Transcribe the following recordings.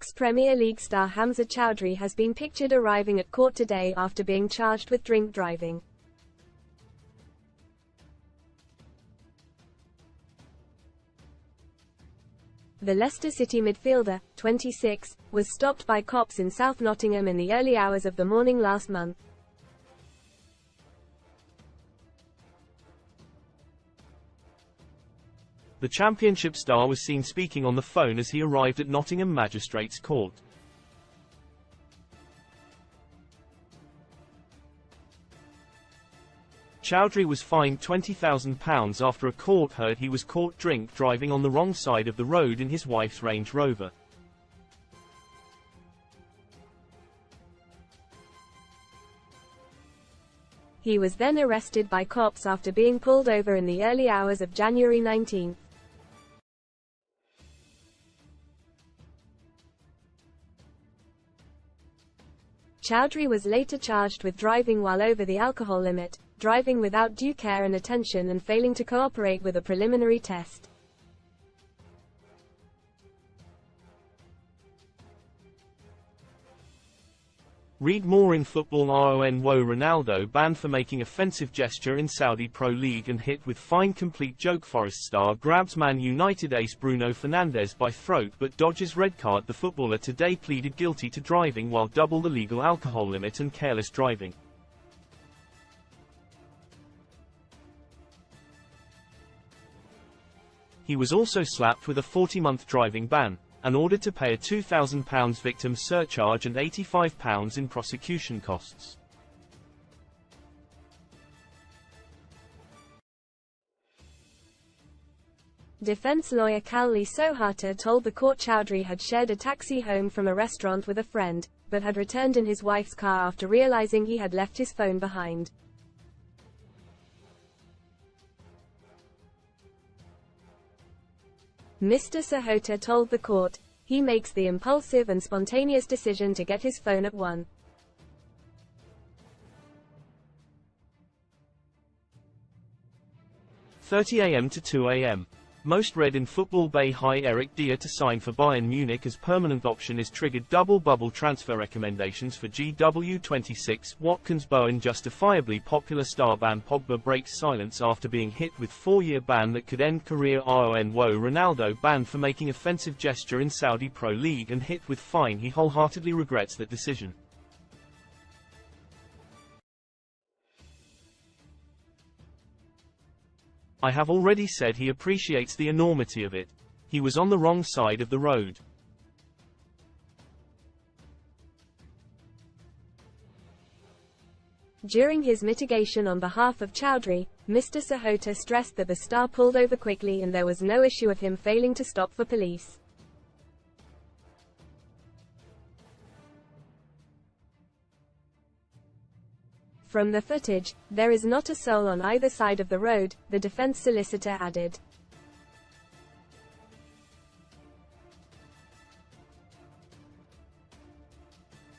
Ex-Premier League star Hamza Choudhury has been pictured arriving at court today after being charged with drink driving. The Leicester City midfielder, 26, was stopped by cops in South Nottingham in the early hours of the morning last month. The Championship star was seen speaking on the phone as he arrived at Nottingham Magistrates Court. Choudhury was fined £20,000 after a court heard he was caught drink driving on the wrong side of the road in his wife's Range Rover. He was then arrested by cops after being pulled over in the early hours of January 19. Choudhury was later charged with driving while over the alcohol limit, driving without due care and attention, and failing to cooperate with a preliminary test. Read more in Football. Ronaldo banned for making offensive gesture in Saudi Pro League and hit with fine. Complete joke. Forest star grabs Man United ace Bruno Fernandes by throat but dodges red card. The footballer today pleaded guilty to driving while double the legal alcohol limit and careless driving. He was also slapped with a 40-month driving ban, and ordered to pay a £2,000 victim surcharge and £85 in prosecution costs. Defense lawyer Kalli Sohata told the court Choudhury had shared a taxi home from a restaurant with a friend, but had returned in his wife's car after realizing he had left his phone behind. Mr. Sohata told the court, he makes the impulsive and spontaneous decision to get his phone at 1:30 a.m. to 2 a.m. Most read in Football. Bay High Eric Dier to sign for Bayern Munich as permanent option is triggered. Double bubble transfer recommendations for GW26. Watkins Bowen justifiably popular star ban. Pogba breaks silence after being hit with 4-year ban that could end career. Ronaldo banned for making offensive gesture in Saudi Pro League and hit with fine. He wholeheartedly regrets that decision. I have already said he appreciates the enormity of it. He was on the wrong side of the road. During his mitigation on behalf of Choudhury, Mr. Sohata stressed that the star pulled over quickly and there was no issue of him failing to stop for police. From the footage, there is not a soul on either side of the road, the defense solicitor added.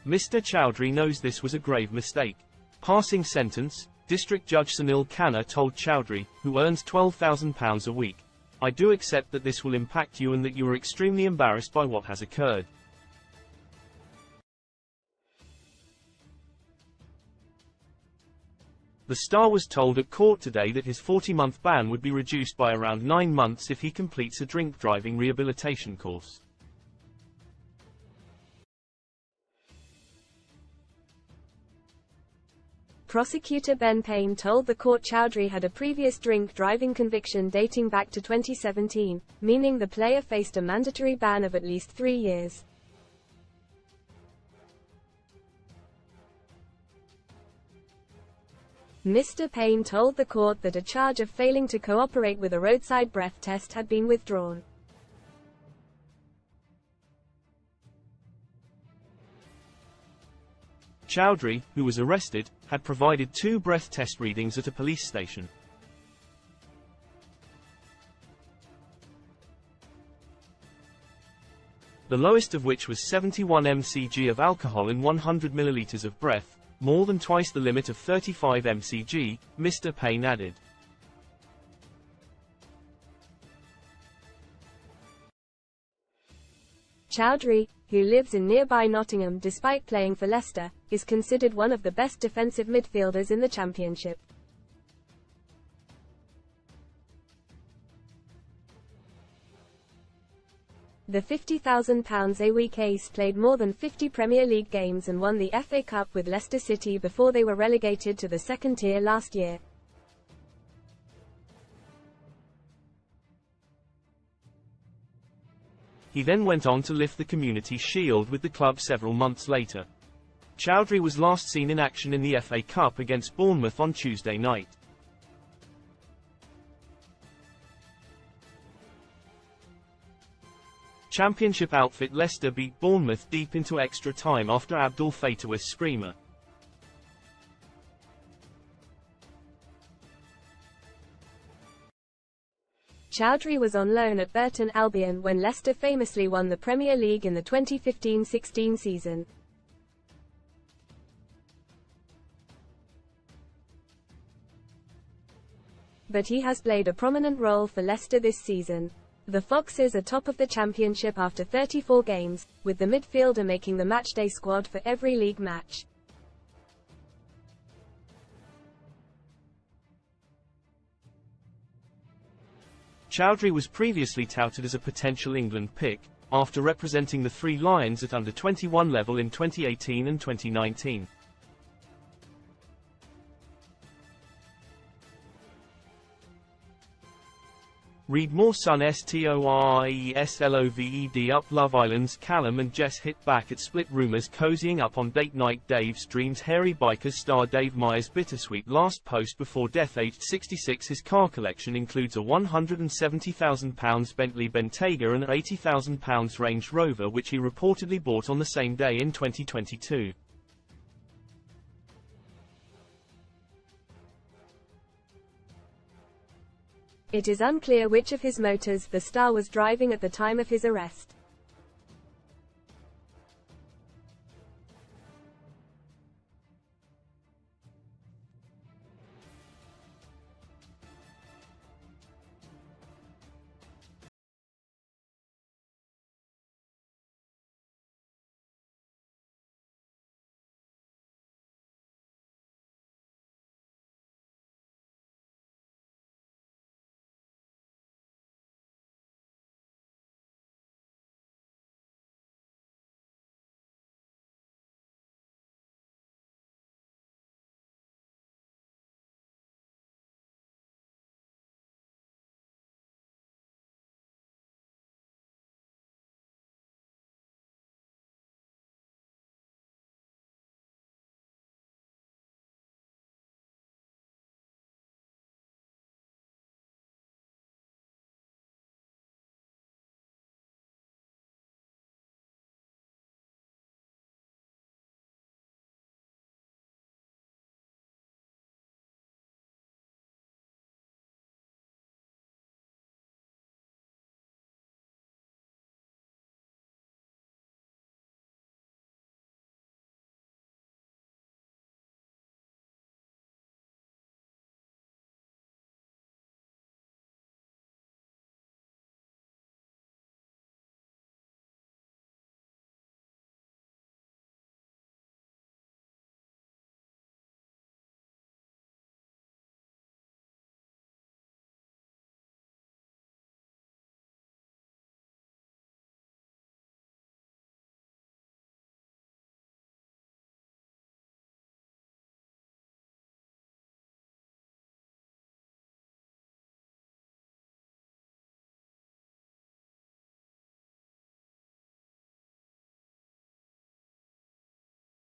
Mr. Choudhury knows this was a grave mistake. Passing sentence, District Judge Sunil Khanna told Choudhury, who earns £12,000 a week, "I do accept that this will impact you and that you are extremely embarrassed by what has occurred. The star was told at court today that his 40-month ban would be reduced by around 9 months if he completes a drink driving rehabilitation course. Prosecutor Ben Payne told the court Choudhury had a previous drink driving conviction dating back to 2017, meaning the player faced a mandatory ban of at least 3 years. Mr. Payne told the court that a charge of failing to cooperate with a roadside breath test had been withdrawn. Choudhury, who was arrested, had provided 2 breath test readings at a police station. The lowest of which was 71 mcg of alcohol in 100 milliliters of breath, more than twice the limit of 35 mcg, Mr. Payne added. Choudhury, who lives in nearby Nottingham despite playing for Leicester, is considered one of the best defensive midfielders in the Championship. The £50,000 a week ace played more than 50 Premier League games and won the FA Cup with Leicester City before they were relegated to the second tier last year. He then went on to lift the Community Shield with the club several months later. Choudhury was last seen in action in the FA Cup against Bournemouth on Tuesday night. Championship outfit Leicester beat Bournemouth deep into extra time after Abdul Fatah's screamer. Choudhury was on loan at Burton Albion when Leicester famously won the Premier League in the 2015-16 season. But he has played a prominent role for Leicester this season. The Foxes are top of the Championship after 34 games, with the midfielder making the matchday squad for every league match. Choudhury was previously touted as a potential England pick, after representing the Three Lions at under-21 level in 2018 and 2019. Read more. Sun STORIESLOVED up. Love Island's Callum and Jess hit back at Split. Rumours cozying up on date night. Dave's dreams. Hairy Bikers star Dave Meyer's bittersweet last post before death, aged 66. His car collection includes a £170,000 Bentley Bentayga and an £80,000 Range Rover, which he reportedly bought on the same day in 2022. It is unclear which of his motors the star was driving at the time of his arrest.